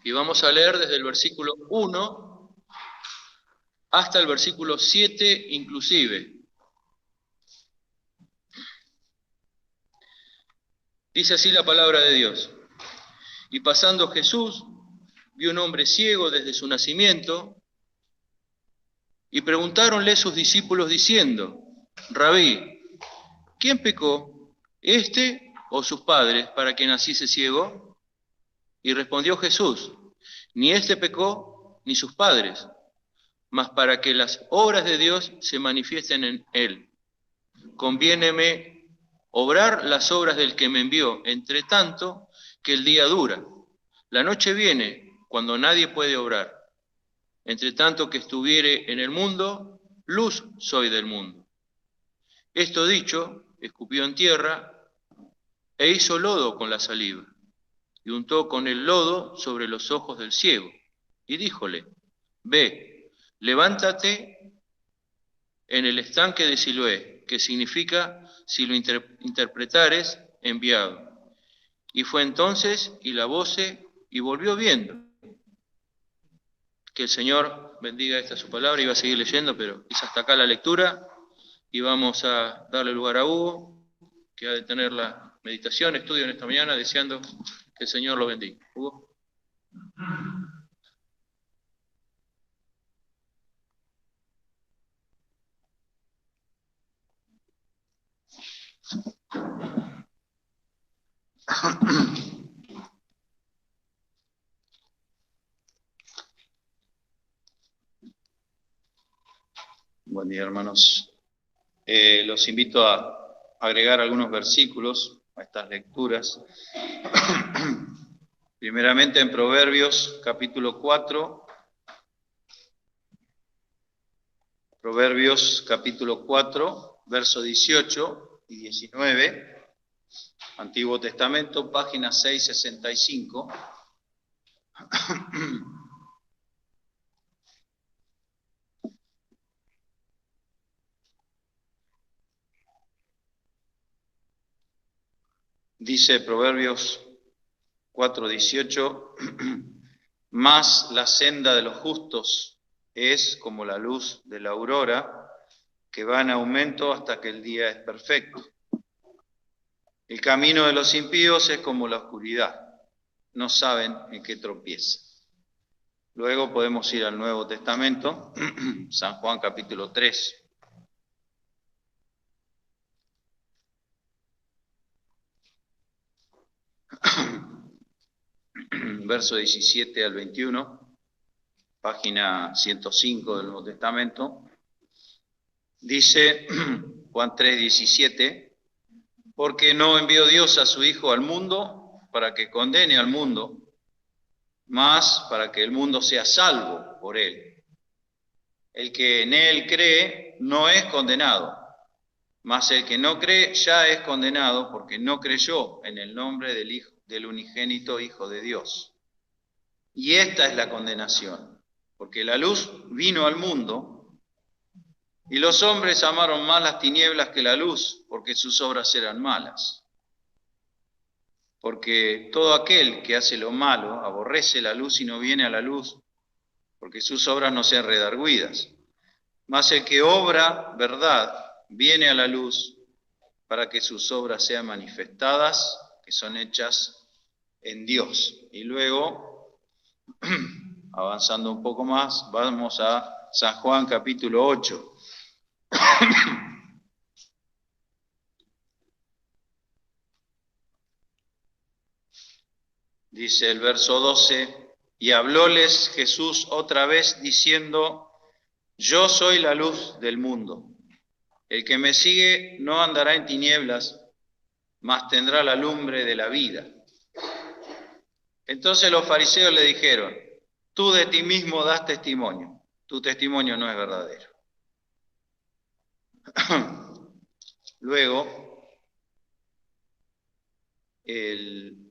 Y vamos a leer desde el versículo 1 hasta el versículo 7 inclusive. Dice así la palabra de Dios. Y pasando Jesús, vio un hombre ciego desde su nacimiento, y preguntáronle sus discípulos diciendo: Rabí, ¿quién pecó, este o sus padres, para que naciese ciego? Y respondió Jesús: ni éste pecó, ni sus padres, mas para que las obras de Dios se manifiesten en él. Conviéneme obrar las obras del que me envió, entre tanto que el día dura. La noche viene cuando nadie puede obrar. Entre tanto que estuviere en el mundo, luz soy del mundo. Esto dicho, escupió en tierra e hizo lodo con la saliva, y untó con el lodo sobre los ojos del ciego, y díjole: ve, levántate en el estanque de Siloé, que significa, si lo interpretares, enviado. Y fue entonces, y lavóse, y volvió viendo. Que el Señor bendiga esta su palabra. Iba a seguir leyendo, pero es hasta acá la lectura, y vamos a darle lugar a Hugo, que ha de tener la meditación, estudio en esta mañana, deseando que el Señor lo bendiga. Hugo. Buen día, hermanos. Los invito a agregar algunos versículos a estas lecturas. Primeramente en Proverbios capítulo 4. Proverbios capítulo 4, versos 18 y 19. Antiguo Testamento, página 665. Dice Proverbios 4:18, mas la senda de los justos es como la luz de la aurora, que va en aumento hasta que el día es perfecto. El camino de los impíos es como la oscuridad, no saben en qué tropiezan. Luego podemos ir al Nuevo Testamento, San Juan capítulo 3. Verso 17 al 21, página 105 del Nuevo Testamento. Dice Juan 3:17, porque no envió Dios a su Hijo al mundo para que condene al mundo, mas para que el mundo sea salvo por él. El que en él cree no es condenado, mas el que no cree ya es condenado porque no creyó en el nombre del unigénito Hijo de Dios. Y esta es la condenación, porque la luz vino al mundo, y los hombres amaron más las tinieblas que la luz, porque sus obras eran malas. Porque todo aquel que hace lo malo aborrece la luz y no viene a la luz, porque sus obras no sean redargüidas. Mas el que obra verdad viene a la luz, para que sus obras sean manifestadas, que son hechas en Dios. Y luego, avanzando un poco más, vamos a San Juan capítulo 8. Dice el verso 12, y hablóles Jesús otra vez diciendo: yo soy la luz del mundo. El que me sigue no andará en tinieblas, mas tendrá la lumbre de la vida. Entonces los fariseos le dijeron: tú de ti mismo das testimonio, tu testimonio no es verdadero. Luego, el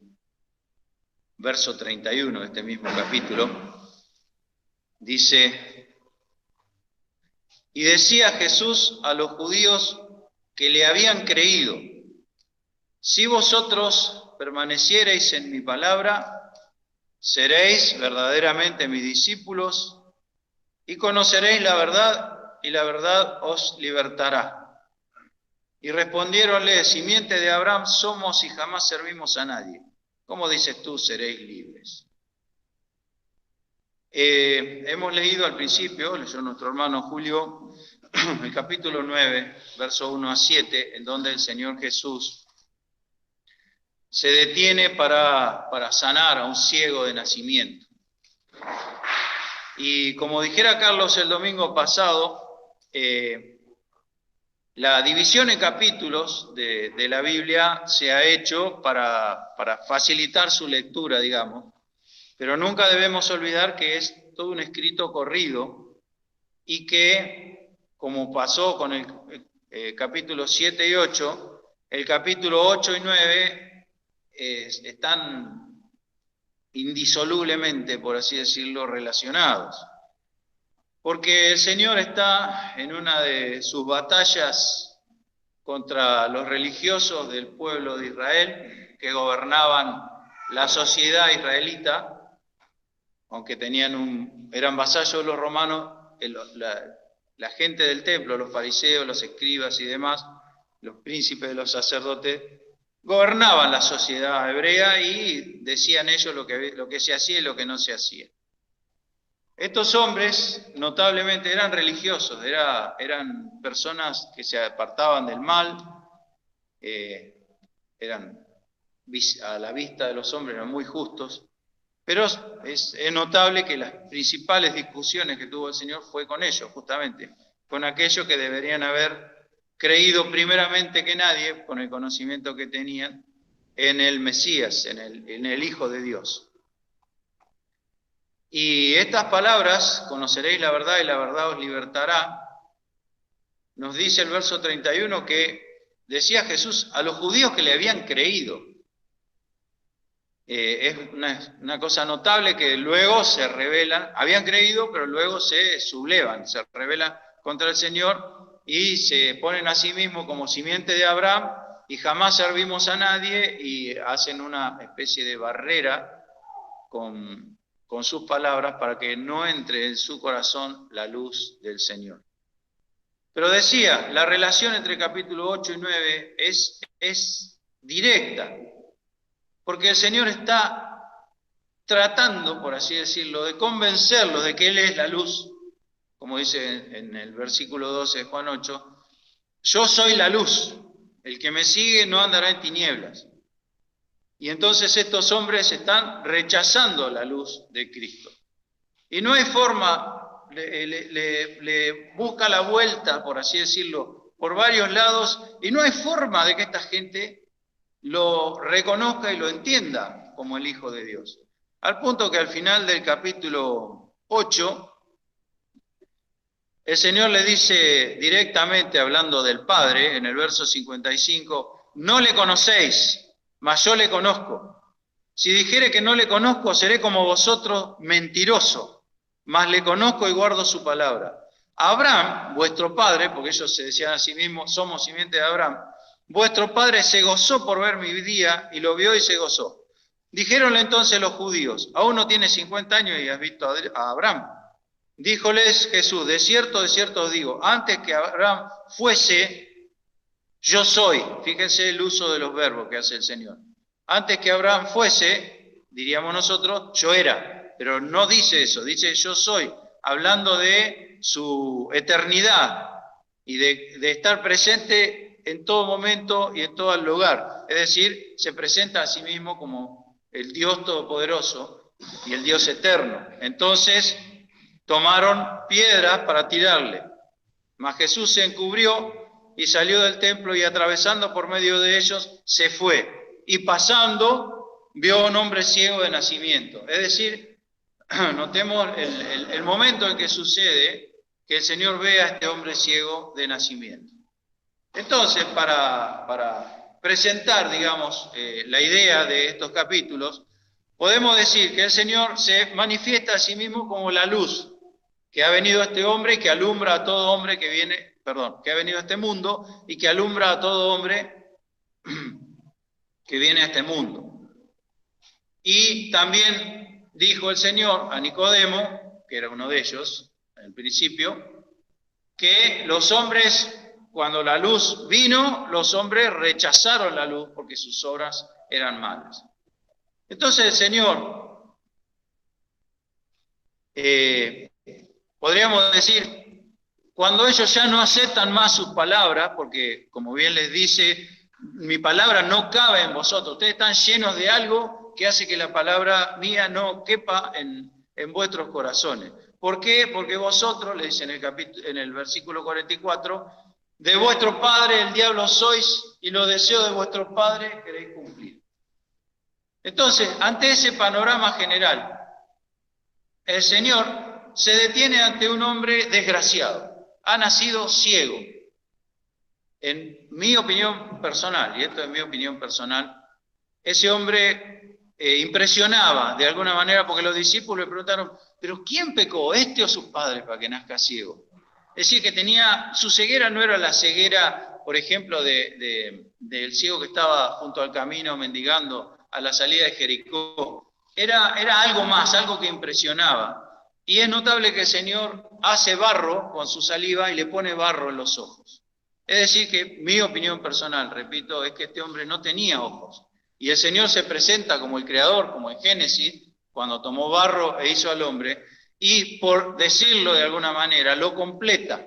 verso 31 de este mismo capítulo dice: y decía Jesús a los judíos que le habían creído: si vosotros permaneciereis en mi palabra, seréis verdaderamente mis discípulos y conoceréis la verdad, y la verdad os libertará. Y respondiéronle, simiente de Abraham somos y jamás servimos a nadie. ¿Cómo dices tú, seréis libres? Hemos leído al principio, leyó nuestro hermano Julio, el capítulo 9, verso 1 a 7, en donde el Señor Jesús se detiene para sanar a un ciego de nacimiento. Y como dijera Carlos el domingo pasado, la división en capítulos de la Biblia se ha hecho para facilitar su lectura, digamos, pero nunca debemos olvidar que es todo un escrito corrido y que, como pasó con el capítulo 7 y 8, el capítulo 8 y 9 están indisolublemente, por así decirlo, relacionados. Porque el Señor está en una de sus batallas contra los religiosos del pueblo de Israel que gobernaban la sociedad israelita, aunque eran vasallos de los romanos, la gente del templo, los fariseos, los escribas y demás, los príncipes de los sacerdotes, gobernaban la sociedad hebrea y decían ellos lo que se hacía y lo que no se hacía. Estos hombres notablemente eran religiosos, eran personas que se apartaban del mal, eran a la vista de los hombres eran muy justos, pero es notable que las principales discusiones que tuvo el Señor fue con ellos, justamente, con aquellos que deberían haber creído primeramente que nadie, con el conocimiento que tenían, en el Mesías, en el Hijo de Dios. Y estas palabras, conoceréis la verdad y la verdad os libertará, nos dice el verso 31 que decía Jesús a los judíos que le habían creído. Es una cosa notable que luego se rebelan, habían creído, pero luego se sublevan, se rebelan contra el Señor y se ponen a sí mismos como simiente de Abraham y jamás servimos a nadie y hacen una especie de barrera con sus palabras para que no entre en su corazón la luz del Señor. Pero decía, la relación entre capítulo 8 y 9 es directa, porque el Señor está tratando, por así decirlo, de convencerlos de que Él es la luz, como dice en el versículo 12 de Juan 8, yo soy la luz, el que me sigue no andará en tinieblas. Y entonces estos hombres están rechazando la luz de Cristo. Y no hay forma, le busca la vuelta, por así decirlo, por varios lados, y no hay forma de que esta gente lo reconozca y lo entienda como el Hijo de Dios. Al punto que al final del capítulo 8, el Señor le dice directamente, hablando del Padre, en el verso 55, no le conocéis, mas yo le conozco. Si dijere que no le conozco, seré como vosotros mentiroso, mas le conozco y guardo su palabra. Abraham, vuestro padre, porque ellos se decían a sí mismos, somos simiente de Abraham, vuestro padre se gozó por ver mi día y lo vio y se gozó. Dijéronle entonces los judíos, aún no tienes 50 años y has visto a Abraham. Díjoles Jesús, de cierto os digo, antes que Abraham fuese, yo soy. Fíjense el uso de los verbos que hace el Señor. Antes que Abraham fuese, diríamos nosotros, yo era. Pero no dice eso, dice yo soy, hablando de su eternidad y de estar presente en todo momento y en todo lugar. Es decir, se presenta a sí mismo como el Dios Todopoderoso y el Dios eterno. Entonces, tomaron piedras para tirarle. Mas Jesús se encubrió y salió del templo y atravesando por medio de ellos se fue. Y pasando vio a un hombre ciego de nacimiento. Es decir, notemos el momento en que sucede que el Señor ve a este hombre ciego de nacimiento. Entonces, para presentar, digamos, la idea de estos capítulos, podemos decir que el Señor se manifiesta a sí mismo como la luz que ha venido a este hombre y que alumbra a todo hombre que viene, que ha venido a este mundo y que alumbra a todo hombre que viene a este mundo. Y también dijo el Señor a Nicodemo, que era uno de ellos al principio, que los hombres, cuando la luz vino, los hombres rechazaron la luz porque sus obras eran malas. Entonces el Señor, podríamos decir, cuando ellos ya no aceptan más sus palabras, porque como bien les dice, mi palabra no cabe en vosotros, ustedes están llenos de algo que hace que la palabra mía no quepa en vuestros corazones. ¿Por qué? Porque vosotros, le dice en el versículo 44, de vuestro padre el diablo sois y los deseos de vuestro padre queréis cumplir. Entonces, ante ese panorama general, el Señor se detiene ante un hombre desgraciado. Ha nacido ciego. En mi opinión personal, y esto es mi opinión personal, ese hombre impresionaba de alguna manera porque los discípulos le preguntaron, ¿pero quién pecó, este o sus padres, para que nazca ciego? Es decir, que su ceguera no era la ceguera, por ejemplo, del ciego que estaba junto al camino mendigando a la salida de Jericó. Era algo más, algo que impresionaba. Y es notable que el Señor hace barro con su saliva y le pone barro en los ojos. Es decir, que mi opinión personal, repito, es que este hombre no tenía ojos. Y el Señor se presenta como el Creador, como en Génesis, cuando tomó barro e hizo al hombre, y por decirlo de alguna manera, lo completa.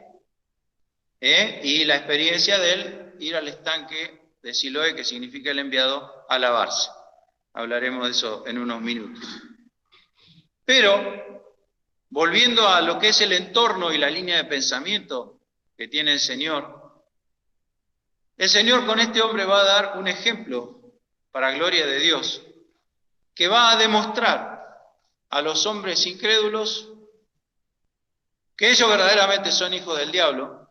Y la experiencia de él ir al estanque de Siloé, que significa el enviado, a lavarse. Hablaremos de eso en unos minutos. Pero, volviendo a lo que es el entorno y la línea de pensamiento que tiene el Señor con este hombre va a dar un ejemplo para gloria de Dios, que va a demostrar a los hombres incrédulos que ellos verdaderamente son hijos del diablo,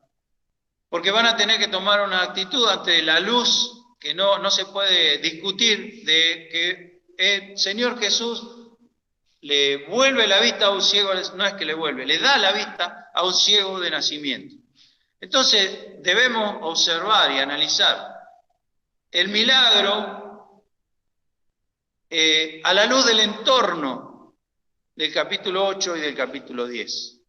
porque van a tener que tomar una actitud ante la luz que no se puede discutir, de que el Señor Jesús le vuelve la vista a un ciego, no es que le vuelve, le da la vista a un ciego de nacimiento. Entonces debemos observar y analizar el milagro a la luz del entorno del capítulo 8 y del capítulo 10,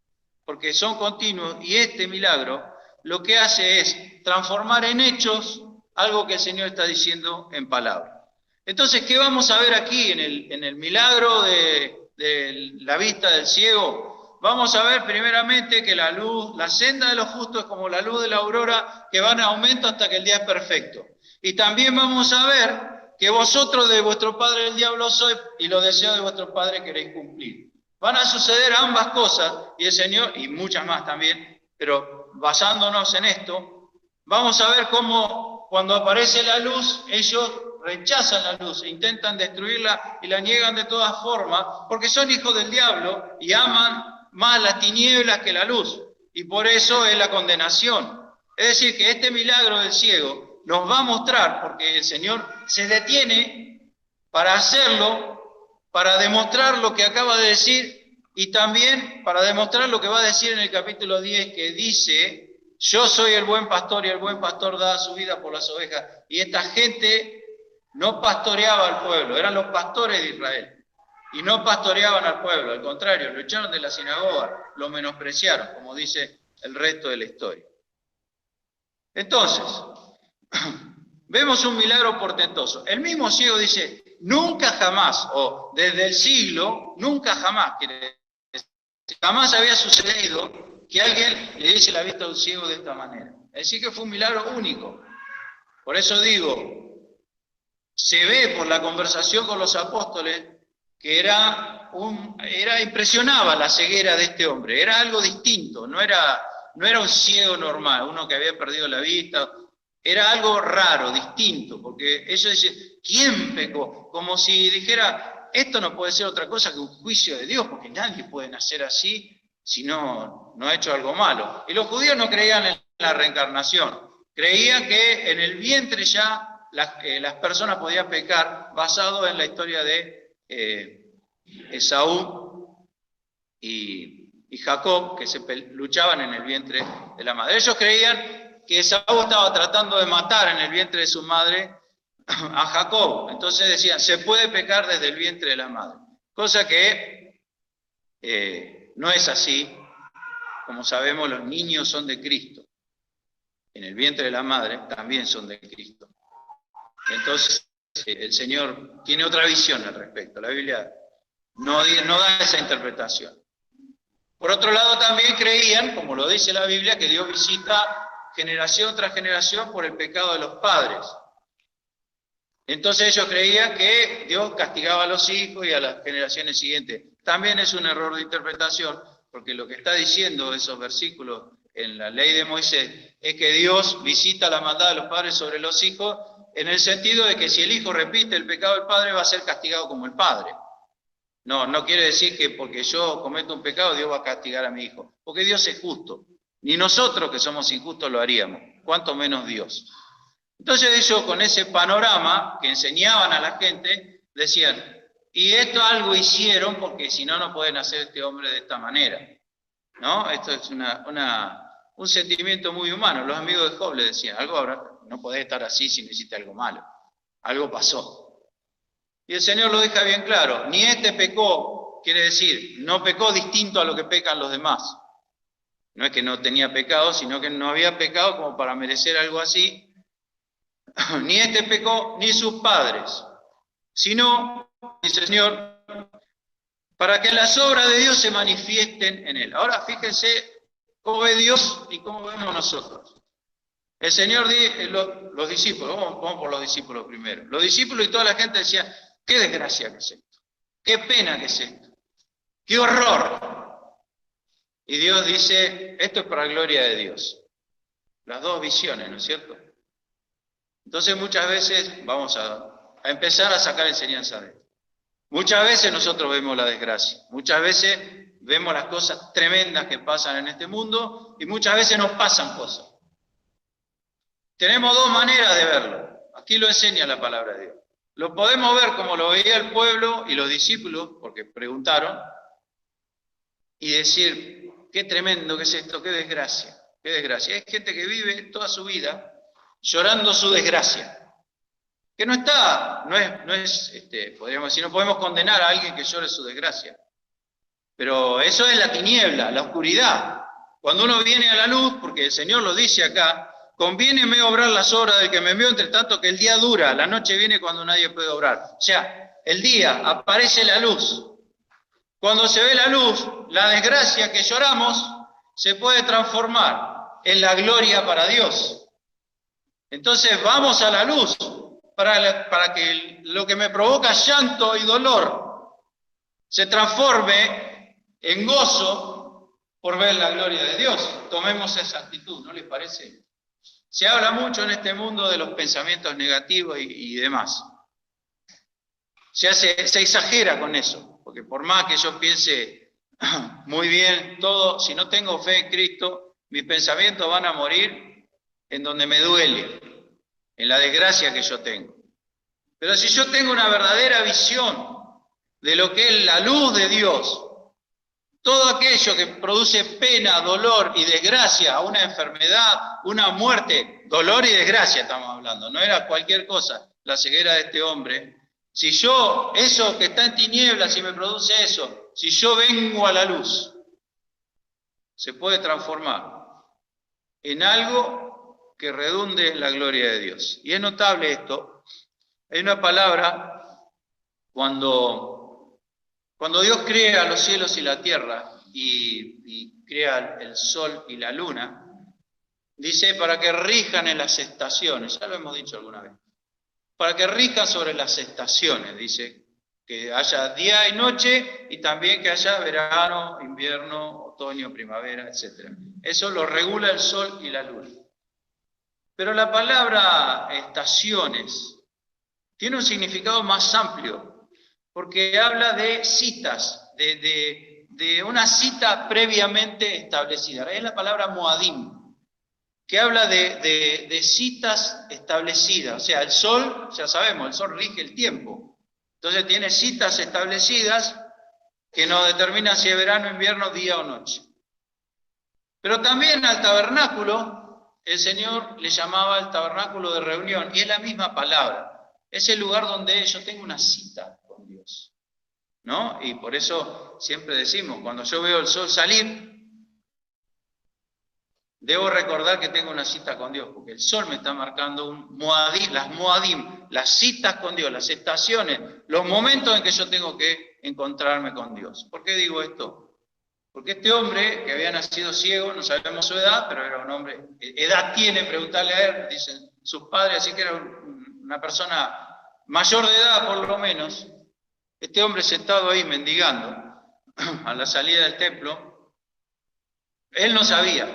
porque son continuos y este milagro lo que hace es transformar en hechos algo que el Señor está diciendo en palabras. Entonces, ¿qué vamos a ver aquí en el milagro de la vista del ciego? Vamos a ver primeramente que la luz, la senda de los justos es como la luz de la aurora que va en aumento hasta que el día es perfecto. Y también vamos a ver que vosotros de vuestro padre el diablo sois y los deseos de vuestro padre queréis cumplir. Van a suceder ambas cosas y el Señor, y muchas más también, pero basándonos en esto, vamos a ver cómo cuando aparece la luz, ellos rechazan la luz, intentan destruirla y la niegan de todas formas, porque son hijos del diablo y aman más las tinieblas que la luz, y por eso es la condenación. Es decir, que este milagro del ciego nos va a mostrar, porque el Señor se detiene para hacerlo, para demostrar lo que acaba de decir, y también para demostrar lo que va a decir en el capítulo 10, que dice, yo soy el buen pastor y el buen pastor da su vida por las ovejas, y esta gente no pastoreaba al pueblo, eran los pastores de Israel. Y no pastoreaban al pueblo, al contrario, lo echaron de la sinagoga, lo menospreciaron, como dice el resto de la historia. Entonces, vemos un milagro portentoso. El mismo ciego dice, nunca jamás, o desde el siglo, nunca jamás, quiere decir, jamás había sucedido que alguien le diese la vista a un ciego de esta manera. Es decir, que fue un milagro único. Por eso digo, se ve por la conversación con los apóstoles, que impresionaba la ceguera de este hombre, era algo distinto, no era un ciego normal, uno que había perdido la vista, era algo raro, distinto, porque ellos dicen, ¿quién pecó? Como si dijera, esto no puede ser otra cosa que un juicio de Dios, porque nadie puede nacer así si no ha hecho algo malo. Y los judíos no creían en la reencarnación, creían que en el vientre ya las personas podían pecar, basado en la historia de Esaú y Jacob, que luchaban en el vientre de la madre. Ellos creían que Esaú estaba tratando de matar en el vientre de su madre a Jacob. Entonces decían, se puede pecar desde el vientre de la madre. Cosa que no es así. Como sabemos, los niños son de Cristo. En el vientre de la madre también son de Cristo. Entonces, el Señor tiene otra visión al respecto. La Biblia no da esa interpretación. Por otro lado, también creían, como lo dice la Biblia, que Dios visita generación tras generación por el pecado de los padres. Entonces ellos creían que Dios castigaba a los hijos y a las generaciones siguientes. También es un error de interpretación, porque lo que está diciendo esos versículos en la ley de Moisés es que Dios visita la maldad de los padres sobre los hijos, en el sentido de que si el hijo repite el pecado del padre va a ser castigado como el padre. No quiere decir que porque yo cometo un pecado Dios va a castigar a mi hijo, porque Dios es justo. Ni nosotros que somos injustos lo haríamos, cuanto menos Dios. Entonces ellos con ese panorama que enseñaban a la gente, decían, y esto algo hicieron porque si no, no pueden hacer este hombre de esta manera. ¿No? Esto es un sentimiento muy humano. Los amigos de Job le decían, algo habrá, no podés estar así si no hiciste algo malo. Algo pasó. Y el Señor lo deja bien claro, ni este pecó, quiere decir, no pecó distinto a lo que pecan los demás. No es que no tenía pecado, sino que no había pecado como para merecer algo así. Ni este pecó, ni sus padres, sino, dice el Señor, para que las obras de Dios se manifiesten en él. Ahora fíjense cómo ve Dios y cómo vemos nosotros. El Señor dice, los discípulos, vamos por los discípulos primero. Los discípulos y toda la gente decían, qué desgracia que es esto, qué pena que es esto, qué horror. Y Dios dice, esto es para gloria de Dios. Las dos visiones, ¿no es cierto? Entonces muchas veces vamos a empezar a sacar enseñanza de esto. Muchas veces nosotros vemos la desgracia, muchas veces vemos las cosas tremendas que pasan en este mundo y muchas veces nos pasan cosas. Tenemos dos maneras de verlo, aquí lo enseña la palabra de Dios. Lo podemos ver como lo veía el pueblo y los discípulos, porque preguntaron, y decir, qué tremendo que es esto, qué desgracia, qué desgracia. Hay gente que vive toda su vida llorando su desgracia, que no es, podríamos decir, no podemos condenar a alguien que llore su desgracia, pero eso es la tiniebla, la oscuridad. Cuando uno viene a la luz, porque el Señor lo dice acá, conviéneme obrar las obras del que me envió, entre tanto que el día dura, la noche viene cuando nadie puede obrar. O sea, el día aparece la luz. Cuando se ve la luz, la desgracia que lloramos se puede transformar en la gloria para Dios. Entonces vamos a la luz para que lo que me provoca llanto y dolor se transforme en gozo por ver la gloria de Dios. Tomemos esa actitud, ¿no les parece? Se habla mucho en este mundo de los pensamientos negativos y demás. Se exagera con eso, porque por más que yo piense muy bien todo, si no tengo fe en Cristo, mis pensamientos van a morir en donde me duele, en la desgracia que yo tengo. Pero si yo tengo una verdadera visión de lo que es la luz de Dios, todo aquello que produce pena, dolor y desgracia, una enfermedad, una muerte, dolor y desgracia estamos hablando, no era cualquier cosa, la ceguera de este hombre. Si yo, eso que está en tinieblas, si me produce eso, si yo vengo a la luz, se puede transformar en algo que redunde en la gloria de Dios. Y es notable esto. Hay una palabra, cuando Dios crea los cielos y la tierra y crea el sol y la luna, dice para que rijan en las estaciones, ya lo hemos dicho alguna vez, para que rijan sobre las estaciones, dice, que haya día y noche y también que haya verano, invierno, otoño, primavera, etc. Eso lo regula el sol y la luna. Pero la palabra estaciones tiene un significado más amplio, porque habla de citas, de una cita previamente establecida. Es la palabra moadim, que habla de citas establecidas. O sea, el sol, ya sabemos, el sol rige el tiempo. Entonces tiene citas establecidas que nos determinan si es verano, invierno, día o noche. Pero también al tabernáculo, el Señor le llamaba el tabernáculo de reunión, y es la misma palabra. Es el lugar donde yo tengo una cita con Dios. ¿no? Y por eso siempre decimos, cuando yo veo el sol salir, debo recordar que tengo una cita con Dios, porque el sol me está marcando un moadim, las citas con Dios, las estaciones, los momentos en que yo tengo que encontrarme con Dios. ¿Por qué digo esto? Porque este hombre que había nacido ciego, no sabemos su edad, pero era un hombre, edad tiene, preguntarle a él, dicen sus padres, así que era una persona mayor de edad por lo menos. Este hombre sentado ahí mendigando a la salida del templo, él no sabía,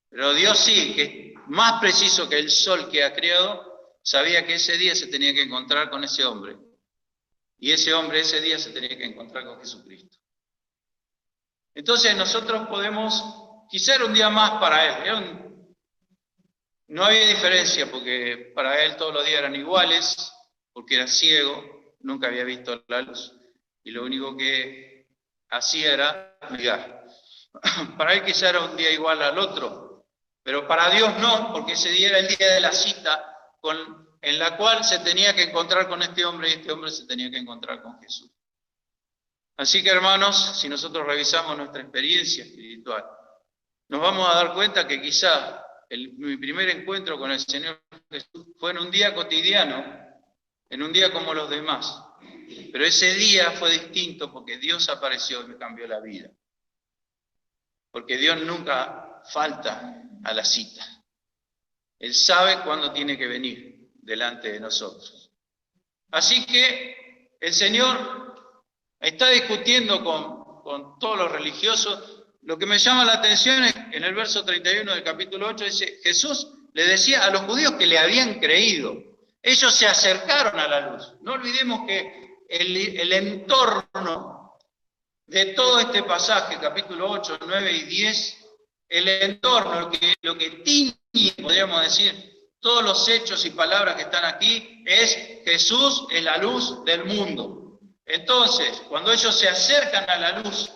pero Dios sí, que más preciso que el sol que ha creado, sabía que ese día se tenía que encontrar con ese hombre. Y ese hombre ese día se tenía que encontrar con Jesucristo. Entonces nosotros podemos, quizá era un día más para él, no había diferencia porque para él todos los días eran iguales, porque era ciego, nunca había visto la luz, y lo único que hacía era negar. Para él quizá era un día igual al otro, pero para Dios no, porque ese día era el día de la cita en la cual se tenía que encontrar con este hombre y este hombre se tenía que encontrar con Jesús. Así que, hermanos, si nosotros revisamos nuestra experiencia espiritual, nos vamos a dar cuenta que quizá mi primer encuentro con el Señor Jesús fue en un día cotidiano, en un día como los demás. Pero ese día fue distinto porque Dios apareció y me cambió la vida. Porque Dios nunca falta a la cita. Él sabe cuándo tiene que venir delante de nosotros. Así que el Señor está discutiendo con todos los religiosos. Lo que me llama la atención es en el verso 31 del capítulo 8, dice, Jesús le decía a los judíos que le habían creído. Ellos se acercaron a la luz. No olvidemos que el entorno de todo este pasaje, capítulo 8, 9 y 10, el entorno, lo que tiñe, podríamos decir, todos los hechos y palabras que están aquí, es Jesús es la luz del mundo. Entonces, cuando ellos se acercan a la luz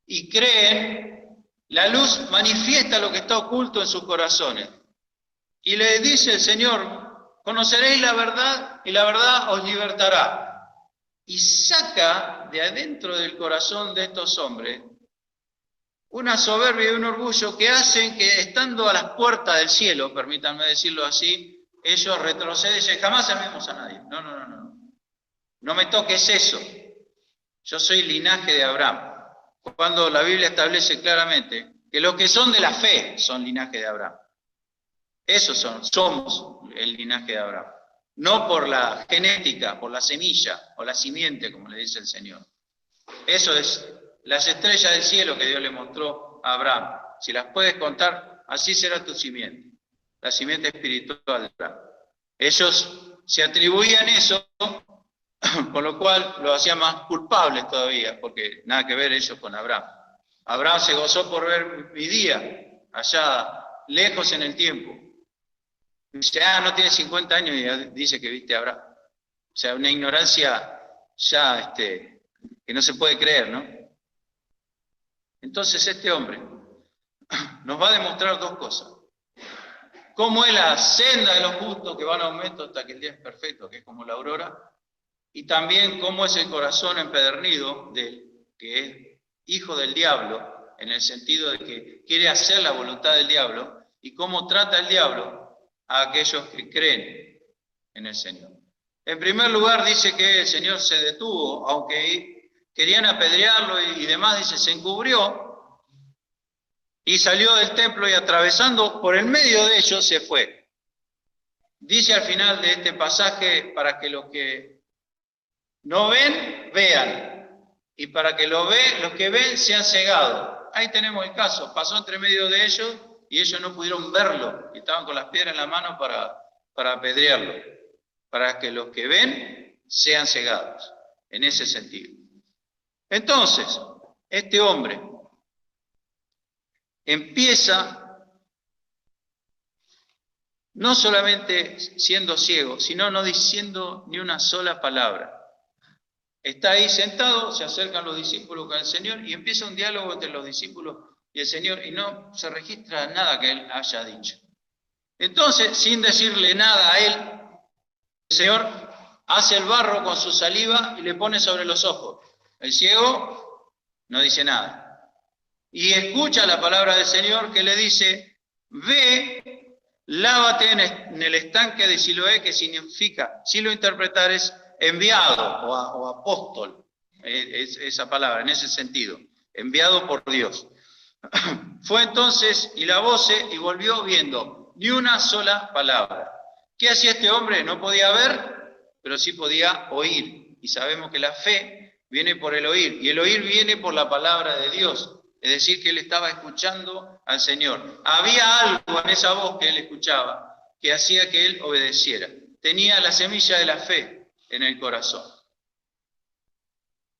y creen, la luz manifiesta lo que está oculto en sus corazones. Y le dice el Señor, conoceréis la verdad y la verdad os libertará. Y saca de adentro del corazón de estos hombres una soberbia y un orgullo que hacen que estando a las puertas del cielo, permítanme decirlo así, ellos retroceden y dicen, jamás amemos a nadie. No me toques eso. Yo soy linaje de Abraham. Cuando la Biblia establece claramente que los que son de la fe son linaje de Abraham. Somos el linaje de Abraham. No por la genética, por la semilla o la simiente, como le dice el Señor. Eso es las estrellas del cielo que Dios le mostró a Abraham. Si las puedes contar, así será tu simiente. La simiente espiritual de Abraham. Ellos se atribuían eso, con lo cual lo hacía más culpables todavía, porque nada que ver ellos con Abraham. Abraham se gozó por ver mi día, allá lejos en el tiempo. Dice, no tiene 50 años y ya dice que viste a Abraham. O sea, una ignorancia ya que no se puede creer, ¿no? Entonces este hombre nos va a demostrar dos cosas. Cómo es la senda de los justos que van a aumento hasta que el día es perfecto, que es como la aurora. Y también cómo es el corazón empedernido que es hijo del diablo, en el sentido de que quiere hacer la voluntad del diablo, y cómo trata el diablo a aquellos que creen en el Señor. En primer lugar dice que el Señor se detuvo, aunque querían apedrearlo y demás, dice, se encubrió y salió del templo y atravesando por el medio de ellos se fue. Dice al final de este pasaje, para que los que no ven, vean, y para que los que ven sean cegados. Ahí tenemos el caso, pasó entre medio de ellos y ellos no pudieron verlo, y estaban con las piedras en la mano para apedrearlo, para que los que ven sean cegados, en ese sentido. Entonces, este hombre empieza no solamente siendo ciego, sino no diciendo ni una sola palabra. Está ahí sentado, se acercan los discípulos con el Señor y empieza un diálogo entre los discípulos y el Señor y no se registra nada que él haya dicho. Entonces, sin decirle nada a él, el Señor hace el barro con su saliva y le pone sobre los ojos. El ciego no dice nada. Y escucha la palabra del Señor que le dice, ve, lávate en el estanque de Siloé, que significa, si lo interpretares, enviado o apóstol, esa palabra, en ese sentido, enviado por Dios. Fue entonces y lavóse y volvió viendo, ni una sola palabra. ¿Qué hacía este hombre? No podía ver, pero sí podía oír. Y sabemos que la fe viene por el oír, y el oír viene por la palabra de Dios. Es decir, que él estaba escuchando al Señor. Había algo en esa voz que él escuchaba que hacía que él obedeciera. Tenía la semilla de la fe en el corazón.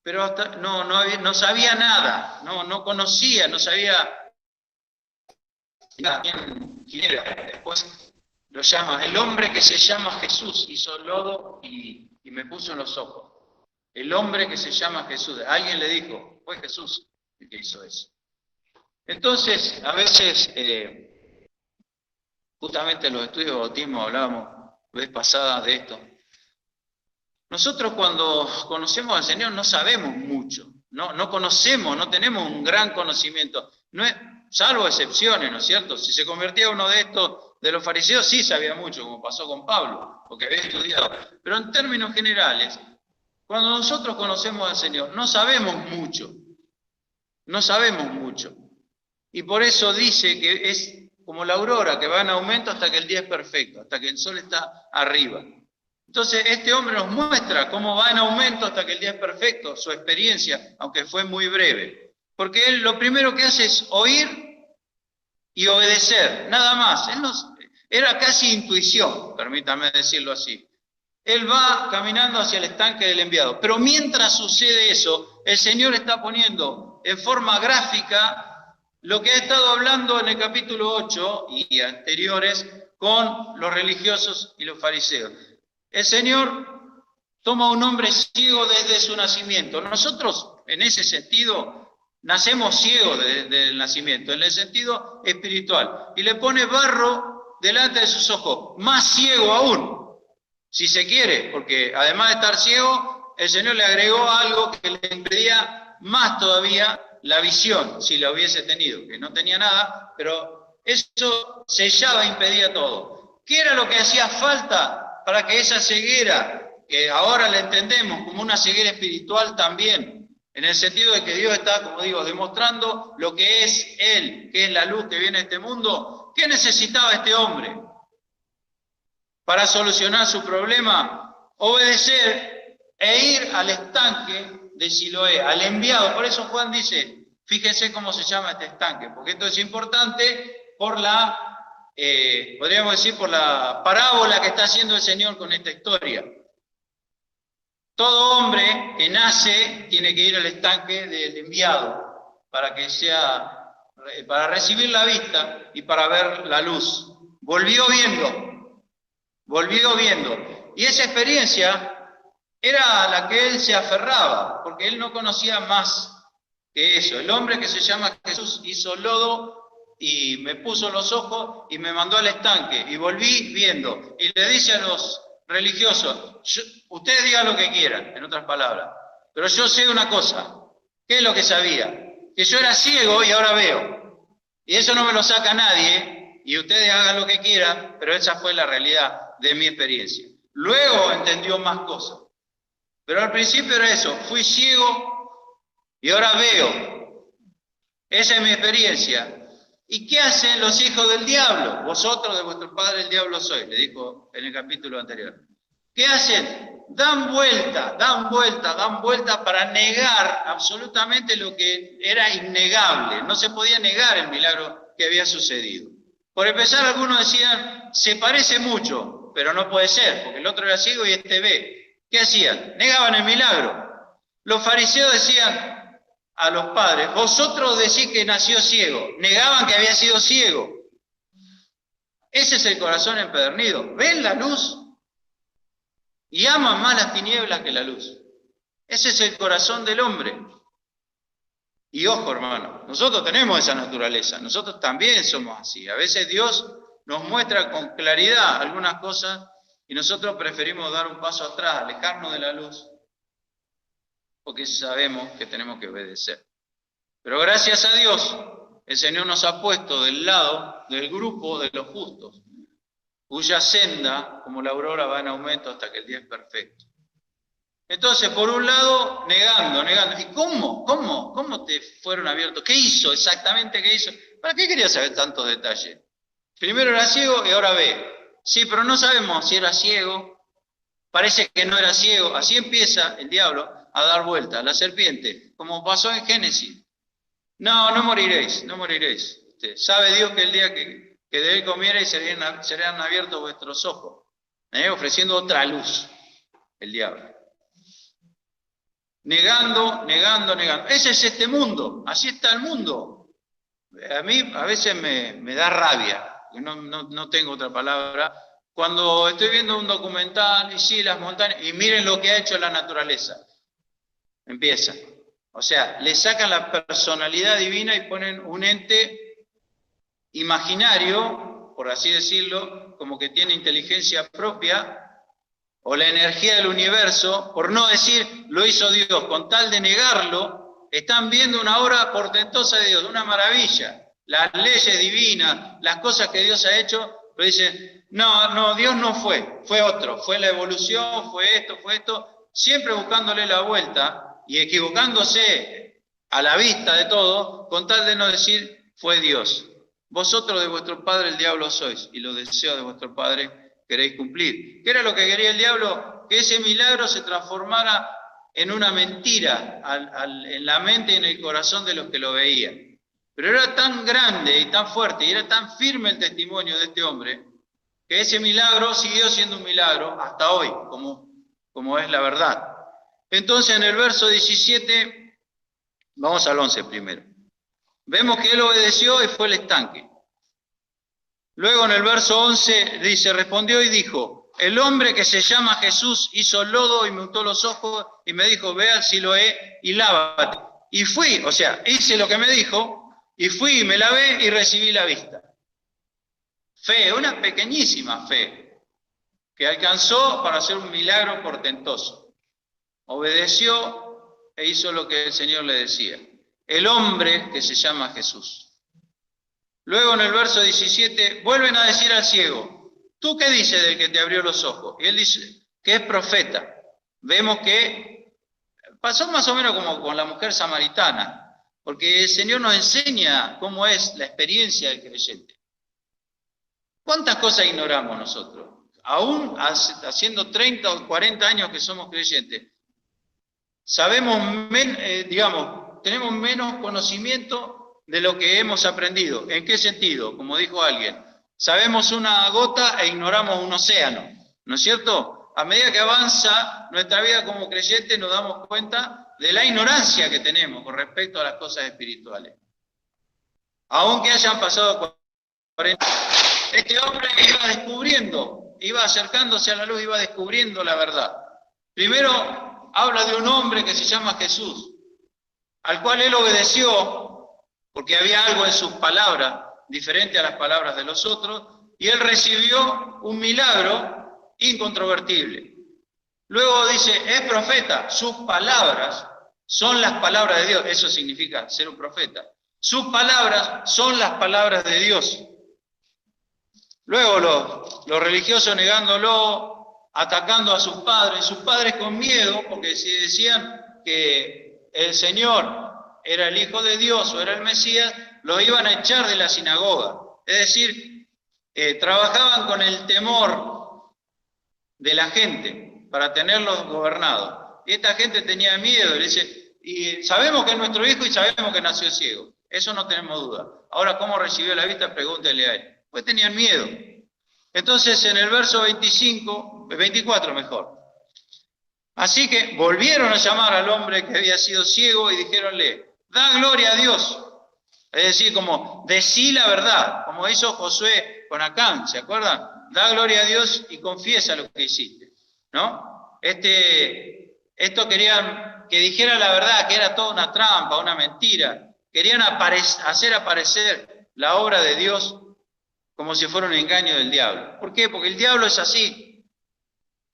Pero hasta, no sabía nada, no conocía, no sabía quién era. Después lo llama, el hombre que se llama Jesús hizo lodo y me puso en los ojos. El hombre que se llama Jesús, alguien le dijo, fue Jesús el que hizo eso. Entonces, a veces, justamente en los estudios de bautismo hablábamos la vez pasada de esto. Nosotros cuando conocemos al Señor no sabemos mucho, no conocemos, no tenemos un gran conocimiento, salvo excepciones, ¿no es cierto? Si se convertía uno de estos, de los fariseos, sí sabía mucho, como pasó con Pablo, porque había estudiado. Pero en términos generales, cuando nosotros conocemos al Señor, no sabemos mucho, Y por eso dice que es como la aurora, que va en aumento hasta que el día es perfecto, hasta que el sol está arriba. Entonces, este hombre nos muestra cómo va en aumento hasta que el día es perfecto, su experiencia, aunque fue muy breve. Porque él lo primero que hace es oír y obedecer, nada más. Era casi intuición, permítame decirlo así. Él va caminando hacia el estanque del enviado. Pero mientras sucede eso, el Señor está poniendo en forma gráfica lo que ha estado hablando en el capítulo 8 y anteriores con los religiosos y los fariseos. El Señor toma a un hombre ciego desde su nacimiento. Nosotros, en ese sentido, nacemos ciegos desde el nacimiento, en el sentido espiritual. Y le pone barro delante de sus ojos, más ciego aún, si se quiere, porque además de estar ciego, el Señor le agregó algo que le impedía más todavía la visión, si la hubiese tenido, que no tenía nada, pero eso sellaba, impedía todo. ¿Qué era lo que hacía falta para que esa ceguera, que ahora la entendemos como una ceguera espiritual también, en el sentido de que Dios está, como digo, demostrando lo que es Él, que es la luz que viene a este mundo? ¿Qué necesitaba este hombre para solucionar su problema? Obedecer e ir al estanque de Siloé, al enviado. Por eso Juan dice, fíjense cómo se llama este estanque, porque esto es importante por podríamos decir, por la parábola que está haciendo el Señor con esta historia. Todo hombre que nace tiene que ir al estanque del enviado para recibir la vista y para ver la luz. Volvió viendo. Y esa experiencia era a la que él se aferraba, porque él no conocía más que eso. El hombre que se llama Jesús hizo lodo y me puso los ojos y me mandó al estanque y volví viendo. Y le dice a los religiosos, ustedes digan lo que quieran, en otras palabras, pero yo sé una cosa. ¿Qué es lo que sabía? Que yo era ciego y ahora veo. Y eso no me lo saca nadie, y ustedes hagan lo que quieran, pero esa fue la realidad de mi experiencia. Luego entendió más cosas. Pero al principio era eso, fui ciego y ahora veo. Esa es mi experiencia. ¿Y qué hacen los hijos del diablo? Vosotros de vuestro padre el diablo sois, le dijo en el capítulo anterior. ¿Qué hacen? Dan vuelta para negar absolutamente lo que era innegable. No se podía negar el milagro que había sucedido. Por empezar, algunos decían, se parece mucho, pero no puede ser, porque el otro era ciego y este ve. ¿Qué hacían? Negaban el milagro. Los fariseos decían a los padres, vosotros decís que nació ciego. Negaban que había sido ciego. Ese es el corazón empedernido. Ven la luz y aman más las tinieblas que la luz. Ese es el corazón del hombre. Y ojo, hermano, nosotros tenemos esa naturaleza, nosotros también somos así. A veces Dios nos muestra con claridad algunas cosas Y nosotros preferimos dar un paso atrás, alejarnos de la luz, porque sabemos que tenemos que obedecer. Pero gracias a Dios, el Señor nos ha puesto del lado del grupo de los justos, cuya senda, como la aurora, va en aumento hasta que el día es perfecto. Entonces, por un lado, negando. ¿Y cómo te fueron abiertos? ¿Qué hizo exactamente? ¿Qué hizo? ¿Para qué quería saber tantos detalles? Primero era ciego y ahora ve. Sí, pero no sabemos si era ciego. Parece que no era ciego. Así empieza el diablo a dar vueltas. La serpiente, como pasó en Génesis. No moriréis, no moriréis. Sabe Dios que el día que de él comierais serán abiertos vuestros ojos. Ofreciendo otra luz, el diablo. Negando. Ese es este mundo, así está el mundo. A mí a veces me da rabia, no tengo otra palabra, cuando estoy viendo un documental y sí, las montañas, y miren lo que ha hecho la naturaleza. Empieza. O sea, le sacan la personalidad divina y ponen un ente imaginario, por así decirlo, como que tiene inteligencia propia, o la energía del universo, por no decir lo hizo Dios, con tal de negarlo, están viendo una obra portentosa de Dios, una maravilla, las leyes divinas, las cosas que Dios ha hecho, pero dicen, no, Dios no fue otro, fue la evolución, fue esto, siempre buscándole la vuelta y equivocándose a la vista de todo, con tal de no decir, fue Dios. Vosotros de vuestro padre el diablo sois, y los deseos de vuestro padre queréis cumplir. ¿Qué era lo que quería el diablo? Que ese milagro se transformara en una mentira en la mente y en el corazón de los que lo veían. Pero era tan grande y tan fuerte y era tan firme el testimonio de este hombre que ese milagro siguió siendo un milagro hasta hoy, como es la verdad. Entonces en el verso 17, vamos al 11 primero. Vemos que él obedeció y fue al estanque. Luego en el verso 11 dice, respondió y dijo, el hombre que se llama Jesús hizo lodo y me untó los ojos y me dijo, ve al Siloé y lávate. Y fui, o sea, hice lo que me dijo y fui y me lavé y recibí la vista. Fe, una pequeñísima fe que alcanzó para hacer un milagro portentoso. Obedeció e hizo lo que el Señor le decía. El hombre que se llama Jesús. Luego en el verso 17 vuelven a decir al ciego, ¿tú qué dices del que te abrió los ojos? Y él dice que es profeta. Vemos que pasó más o menos como con la mujer samaritana, porque el Señor nos enseña cómo es la experiencia del creyente. ¿Cuántas cosas ignoramos nosotros? Aún haciendo 30 o 40 años que somos creyentes, tenemos menos conocimiento de lo que hemos aprendido. ¿En qué sentido? Como dijo alguien, sabemos una gota e ignoramos un océano, ¿no es cierto? A medida que avanza nuestra vida como creyentes nos damos cuenta de la ignorancia que tenemos con respecto a las cosas espirituales. Aunque hayan pasado 40 años, este hombre iba acercándose a la luz, iba descubriendo la verdad. Primero habla de un hombre que se llama Jesús, al cual él obedeció, porque había algo en sus palabras diferente a las palabras de los otros, y él recibió un milagro incontrovertible. Luego dice, es profeta, sus palabras son las palabras de Dios, eso significa ser un profeta. Sus palabras son las palabras de Dios. Luego los religiosos negándolo, atacando a sus padres con miedo, porque si decían que el Señor era el Hijo de Dios o era el Mesías, lo iban a echar de la sinagoga. Es decir, trabajaban con el temor de la gente para tenerlos gobernados. Y esta gente tenía miedo, y dice, y sabemos que es nuestro hijo y sabemos que nació ciego. Eso no tenemos duda. Ahora, ¿cómo recibió la vista? Pregúntele a él. Pues tenían miedo. Entonces, en el verso 24 mejor. Así que volvieron a llamar al hombre que había sido ciego y dijéronle, da gloria a Dios. Es decir, como decí la verdad, como hizo Josué con Acán, ¿se acuerdan? Da gloria a Dios y confiesa lo que hiciste, ¿no? Esto querían que dijera la verdad, que era toda una trampa, una mentira. Querían hacer aparecer la obra de Dios como si fuera un engaño del diablo. ¿Por qué? Porque el diablo es así.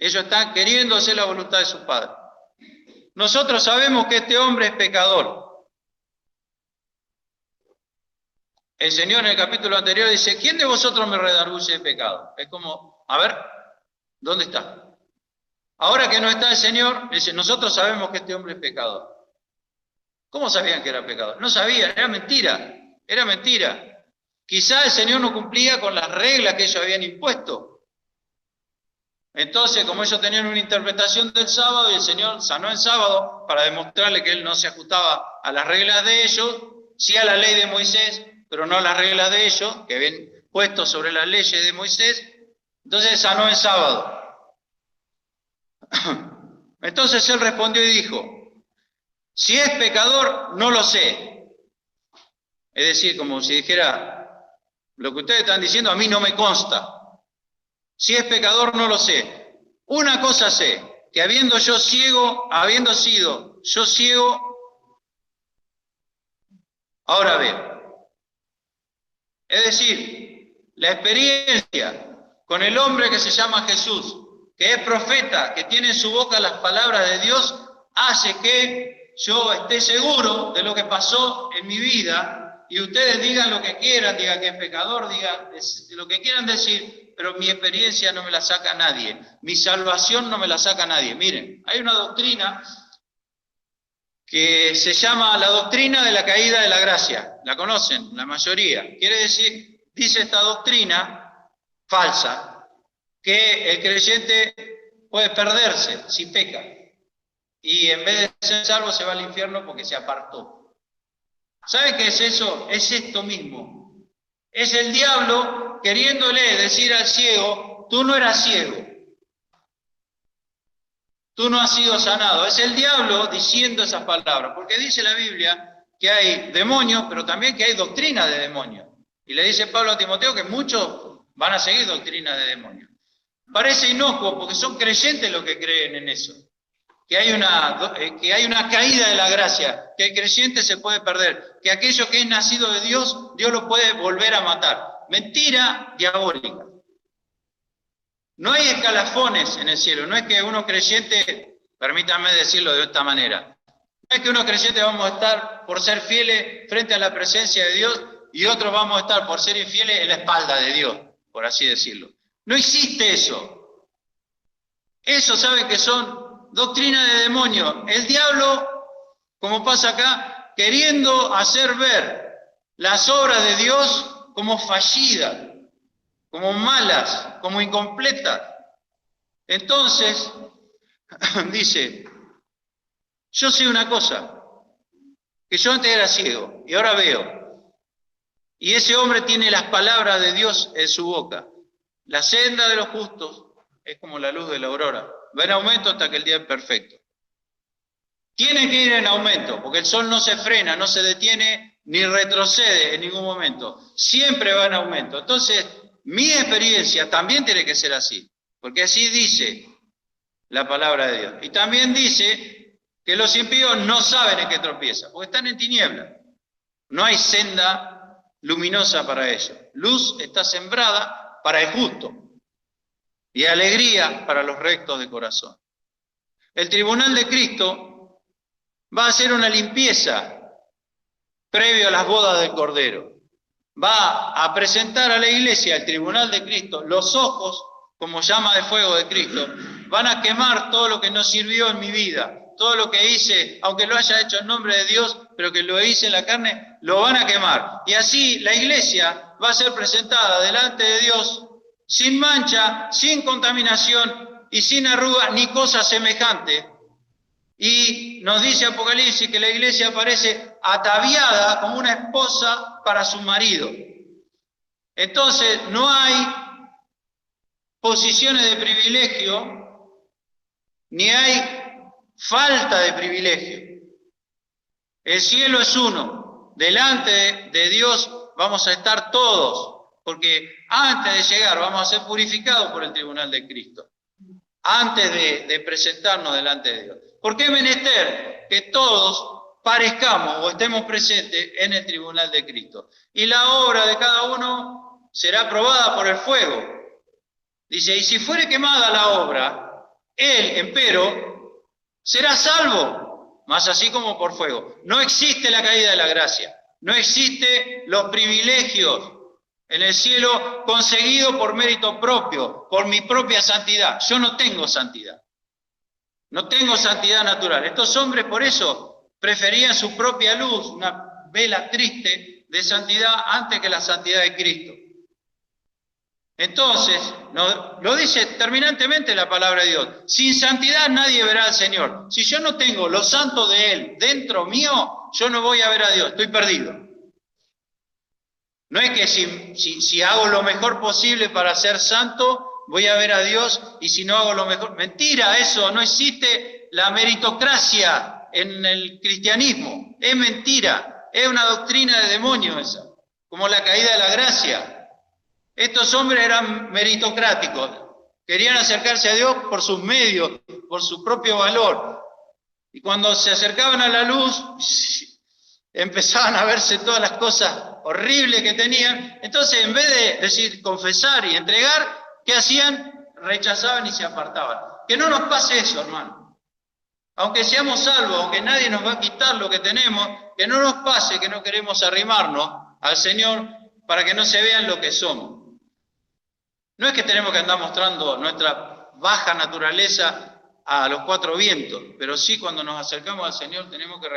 Ellos están queriendo hacer la voluntad de su Padre. Nosotros sabemos que este hombre es pecador. El Señor en el capítulo anterior dice, ¿quién de vosotros me redarguye de pecado? Es como, a ver, ¿dónde está? Ahora que no está el Señor, dice, nosotros sabemos que este hombre es pecador. ¿Cómo sabían que era pecador? No sabían, era mentira, era mentira. Quizá el Señor no cumplía con las reglas que ellos habían impuesto. Entonces, como ellos tenían una interpretación del sábado y el Señor sanó el sábado para demostrarle que Él no se ajustaba a las reglas de ellos, sí a la ley de Moisés, pero no a las reglas de ellos, que habían puesto sobre las leyes de Moisés, entonces sanó el sábado. Entonces Él respondió y dijo, si es pecador, no lo sé. Es decir, como si dijera, lo que ustedes están diciendo a mí no me consta. Si es pecador, no lo sé. Una cosa sé, que habiendo sido yo ciego, ahora veo. Es decir, la experiencia con el hombre que se llama Jesús, que es profeta, que tiene en su boca las palabras de Dios, hace que yo esté seguro de lo que pasó en mi vida, y ustedes digan lo que quieran, digan que es pecador, digan lo que quieran decir, pero mi experiencia no me la saca nadie, mi salvación no me la saca nadie. Miren, hay una doctrina que se llama la doctrina de la caída de la gracia, la conocen la mayoría. Quiere decir, dice esta doctrina falsa, que el creyente puede perderse si peca, y en vez de ser salvo se va al infierno porque se apartó. ¿Saben qué es eso? Es esto mismo. Es el diablo queriéndole decir al ciego, tú no eras ciego, tú no has sido sanado. Es el diablo diciendo esas palabras, porque dice la Biblia que hay demonios, pero también que hay doctrina de demonios. Y le dice Pablo a Timoteo que muchos van a seguir doctrina de demonios. Parece inocuo porque son creyentes los que creen en eso. Que hay una caída de la gracia, que el creyente se puede perder, que aquello que es nacido de Dios, Dios lo puede volver a matar. Mentira diabólica. No hay escalafones en el cielo, no es que uno creyente, permítanme decirlo de esta manera, no es que uno creyente vamos a estar por ser fieles frente a la presencia de Dios y otros vamos a estar por ser infieles en la espalda de Dios, por así decirlo. No existe eso. Eso saben que son doctrina de demonio. El diablo, como pasa acá, queriendo hacer ver las obras de Dios como fallidas, como malas, como incompletas. Entonces, dice, yo sé una cosa, que yo antes era ciego y ahora veo. Y ese hombre tiene las palabras de Dios en su boca. La senda de los justos es como la luz de la aurora. Va en aumento hasta que el día es perfecto. Tiene que ir en aumento, porque el sol no se frena, no se detiene, ni retrocede en ningún momento. Siempre va en aumento. Entonces, mi experiencia también tiene que ser así, porque así dice la palabra de Dios. Y también dice que los impíos no saben en qué tropiezan, porque están en tinieblas. No hay senda luminosa para ellos. Luz está sembrada para el justo y alegría para los rectos de corazón. El tribunal de Cristo va a hacer una limpieza previo a las bodas del Cordero. Va a presentar a la iglesia, al tribunal de Cristo, los ojos como llama de fuego de Cristo. Van a quemar todo lo que no sirvió en mi vida, todo lo que hice, aunque lo haya hecho en nombre de Dios, pero que lo hice en la carne, lo van a quemar. Y así la iglesia va a ser presentada delante de Dios sin mancha, sin contaminación y sin arruga ni cosa semejante. Y nos dice Apocalipsis que la iglesia aparece ataviada como una esposa para su marido. Entonces no hay posiciones de privilegio, ni hay falta de privilegio. El cielo es uno. Delante de Dios vamos a estar todos, porque antes de llegar vamos a ser purificados por el tribunal de Cristo, antes de presentarnos delante de Dios. ¿Por qué es menester que todos parezcamos o estemos presentes en el tribunal de Cristo? Y la obra de cada uno será probada por el fuego. Dice, y si fuere quemada la obra, Él, empero, será salvo, mas así como por fuego. No existe la caída de la gracia, no existe los privilegios en el cielo conseguidos por mérito propio, por mi propia santidad. Yo no tengo santidad, no tengo santidad natural. Estos hombres por eso preferían su propia luz, una vela triste de santidad antes que la santidad de Cristo. Entonces, lo dice terminantemente la palabra de Dios, sin santidad nadie verá al Señor. Si yo no tengo lo santo de Él dentro mío, yo no voy a ver a Dios, estoy perdido. No es que si hago lo mejor posible para ser santo, voy a ver a Dios, y si no hago lo mejor... Mentira, eso, no existe la meritocracia en el cristianismo. Es mentira, es una doctrina de demonio esa, como la caída de la gracia. Estos hombres eran meritocráticos, querían acercarse a Dios por sus medios, por su propio valor. Y cuando se acercaban a la luz, empezaban a verse todas las cosas horribles que tenían. Entonces, en vez de decir, confesar y entregar, ¿qué hacían? Rechazaban y se apartaban. Que no nos pase eso, hermano. Aunque seamos salvos, aunque nadie nos va a quitar lo que tenemos, que no nos pase que no queremos arrimarnos al Señor para que no se vean lo que somos. No es que tenemos que andar mostrando nuestra baja naturaleza a los cuatro vientos, pero sí cuando nos acercamos al Señor tengo que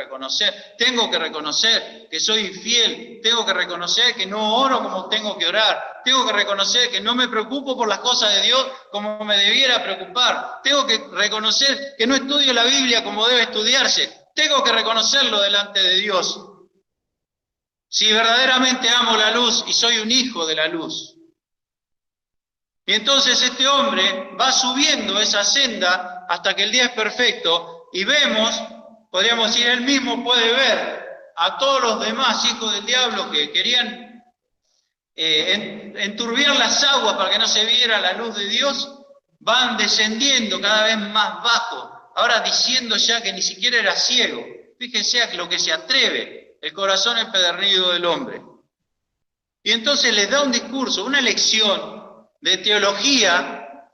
reconocer que soy infiel, tengo que reconocer que no oro como tengo que orar, tengo que reconocer que no me preocupo por las cosas de Dios como me debiera preocupar, tengo que reconocer que no estudio la Biblia como debe estudiarse, tengo que reconocerlo delante de Dios. Si verdaderamente amo la luz y soy un hijo de la luz. Y entonces este hombre va subiendo esa senda hasta que el día es perfecto y vemos, podríamos decir, él mismo puede ver a todos los demás hijos del diablo que querían enturbiar las aguas para que no se viera la luz de Dios, van descendiendo cada vez más bajo, ahora diciendo ya que ni siquiera era ciego. Fíjense a lo que se atreve el corazón empedernido del hombre. Y entonces les da un discurso, una lección de teología,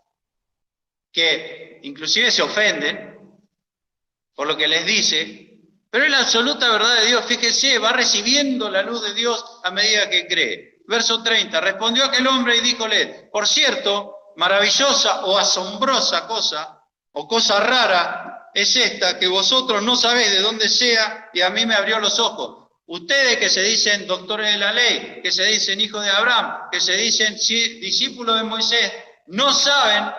que inclusive se ofenden por lo que les dice, pero es la absoluta verdad de Dios. Fíjense, va recibiendo la luz de Dios a medida que cree. Verso 30, respondió aquel hombre y díjole, por cierto, maravillosa o asombrosa cosa, o cosa rara, es esta, que vosotros no sabéis de dónde sea, y a mí me abrió los ojos. Ustedes que se dicen doctores de la ley, que se dicen hijos de Abraham, que se dicen discípulos de Moisés, no saben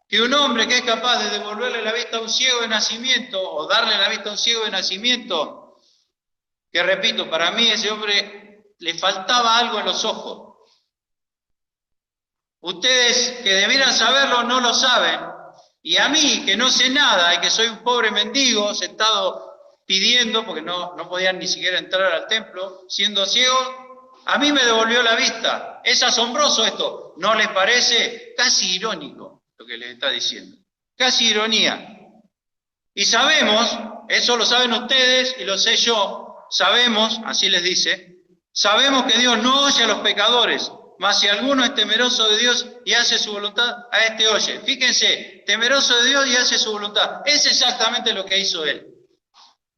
que un hombre que es capaz de devolverle la vista a un ciego de nacimiento, o darle la vista a un ciego de nacimiento, que repito, para mí ese hombre le faltaba algo en los ojos. Ustedes que debieran saberlo no lo saben, y a mí que no sé nada y que soy un pobre mendigo sentado pidiendo, porque no podían ni siquiera entrar al templo, siendo ciego, a mí me devolvió la vista. Es asombroso esto, ¿no les parece? Casi irónico lo que les está diciendo, casi ironía. Y sabemos, eso lo saben ustedes y lo sé yo, sabemos, así les dice, sabemos que Dios no oye a los pecadores, mas si alguno es temeroso de Dios y hace su voluntad, a este oye. Fíjense, temeroso de Dios y hace su voluntad. Es exactamente lo que hizo él.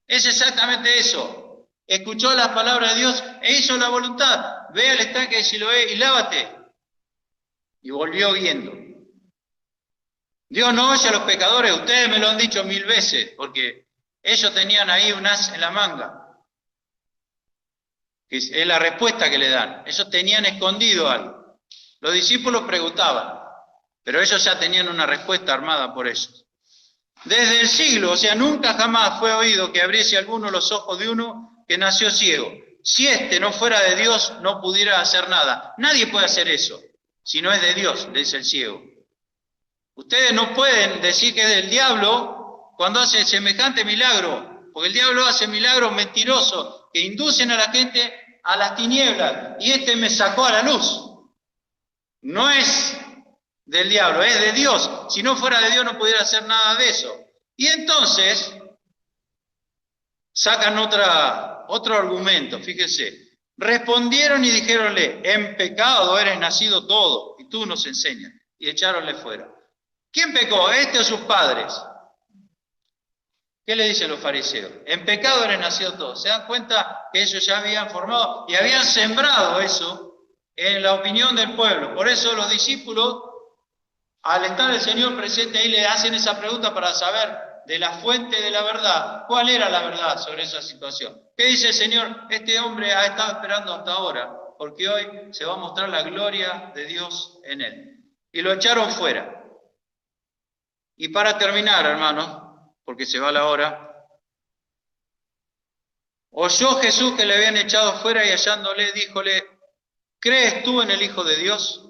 Es exactamente eso. Escuchó las palabras de Dios e hizo la voluntad. Ve al estanque de Siloé y lávate. Y volvió viendo. Dios no oye a los pecadores. Ustedes me lo han dicho 1000 veces, porque ellos tenían ahí un as en la manga. Que es la respuesta que le dan. Ellos tenían escondido algo. Los discípulos preguntaban, pero ellos ya tenían una respuesta armada por ellos. Desde el siglo, o sea, nunca jamás fue oído que abriese alguno los ojos de uno que nació ciego. Si éste no fuera de Dios, no pudiera hacer nada. Nadie puede hacer eso, si no es de Dios, le dice el ciego. Ustedes no pueden decir que es del diablo cuando hace semejante milagro, porque el diablo hace milagros mentirosos que inducen a la gente a las tinieblas, y este me sacó a la luz. No es del diablo, es de Dios. Si no fuera de Dios no pudiera hacer nada de eso. Y entonces sacan otro argumento, fíjense. Respondieron y dijéronle, en pecado eres nacido todo, y tú nos enseñas. Y echáronle fuera. ¿Quién pecó? ¿Este o sus padres? ¿Qué le dicen los fariseos? En pecado eres nacido todos. ¿Se dan cuenta que ellos ya habían formado y habían sembrado eso en la opinión del pueblo? Por eso los discípulos, al estar el Señor presente ahí, le hacen esa pregunta para saber de la fuente de la verdad. ¿Cuál era la verdad sobre esa situación? ¿Qué dice el Señor? Este hombre ha estado esperando hasta ahora, porque hoy se va a mostrar la gloria de Dios en él. Y lo echaron fuera. Y para terminar, hermanos, porque se va la hora, oyó Jesús que le habían echado fuera y hallándole, díjole, ¿crees tú en el Hijo de Dios?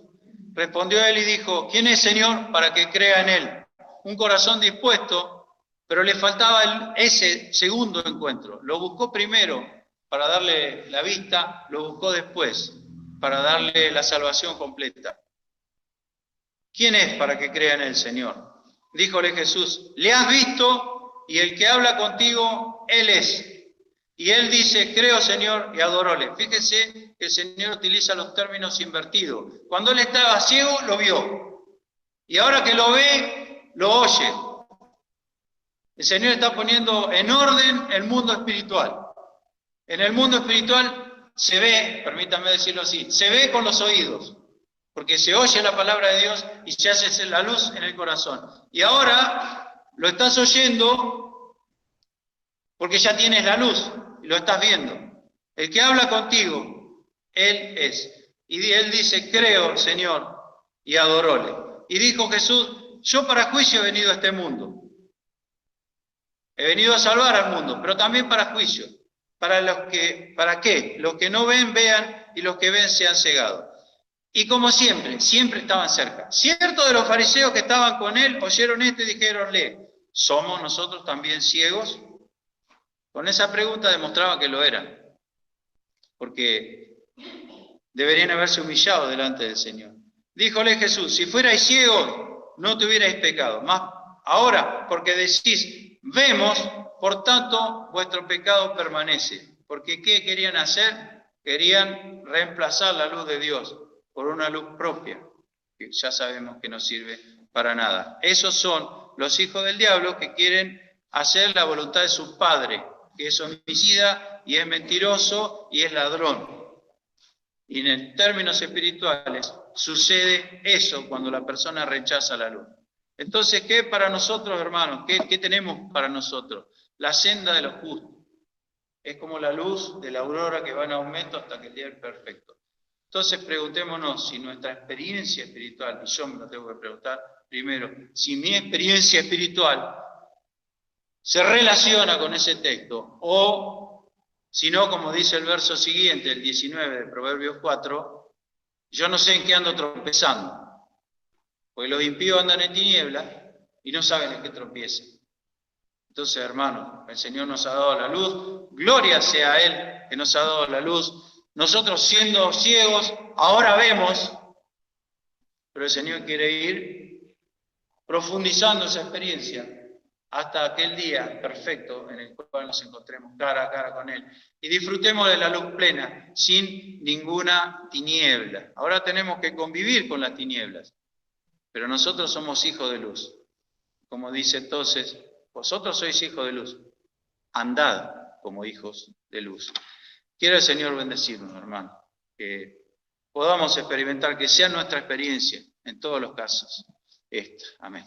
Respondió él y dijo, ¿quién es, Señor, para que crea en él? Un corazón dispuesto, pero le faltaba ese segundo encuentro. Lo buscó primero para darle la vista, lo buscó después para darle la salvación completa. ¿Quién es para que crea en él, Señor? Díjole Jesús, le has visto y el que habla contigo, él es. Y él dice, creo, Señor, y adoróle. Fíjense que el Señor utiliza los términos invertidos. Cuando él estaba ciego, lo vio. Y ahora que lo ve, lo oye. El Señor está poniendo en orden el mundo espiritual. En el mundo espiritual se ve, permítanme decirlo así, se ve con los oídos. Porque se oye la palabra de Dios y se hace la luz en el corazón. Y ahora lo estás oyendo porque ya tienes la luz y lo estás viendo. El que habla contigo, él es. Y él dice, creo, Señor, y adoróle. Y dijo Jesús, yo para juicio he venido a este mundo. He venido a salvar al mundo, pero también para juicio. ¿Para qué? Los que no ven, vean, y los que ven sean cegados. Y como siempre, siempre estaban cerca. Ciertos de los fariseos que estaban con él oyeron esto y dijeronle, ¿somos nosotros también ciegos? Con esa pregunta demostraba que lo eran, porque deberían haberse humillado delante del Señor. Díjole Jesús, si fuerais ciegos, no tuvierais pecado. Mas ahora, porque decís, vemos, por tanto, vuestro pecado permanece. Porque ¿qué querían hacer? Querían reemplazar la luz de Dios por una luz propia, que ya sabemos que no sirve para nada. Esos son los hijos del diablo que quieren hacer la voluntad de su padre, que es homicida y es mentiroso y es ladrón. Y en términos espirituales sucede eso cuando la persona rechaza la luz. Entonces, ¿qué para nosotros, hermanos? ¿Qué tenemos para nosotros? La senda de los justos. Es como la luz de la aurora que va en aumento hasta que el día es perfecto. Entonces preguntémonos si nuestra experiencia espiritual, y yo me lo tengo que preguntar primero, si mi experiencia espiritual se relaciona con ese texto, o si no, como dice el verso siguiente, el 19 de Proverbios 4, yo no sé en qué ando tropezando, porque los impíos andan en tinieblas y no saben en qué tropiezan. Entonces, hermanos, el Señor nos ha dado la luz, gloria sea a Él que nos ha dado la luz. Nosotros siendo ciegos, ahora vemos, pero el Señor quiere ir profundizando esa experiencia hasta aquel día perfecto en el cual nos encontremos cara a cara con Él y disfrutemos de la luz plena, sin ninguna tiniebla. Ahora tenemos que convivir con las tinieblas, pero nosotros somos hijos de luz. Como dice entonces, vosotros sois hijos de luz, andad como hijos de luz. Quiere el Señor bendecirnos, hermano, que podamos experimentar, que sea nuestra experiencia en todos los casos esta. Amén.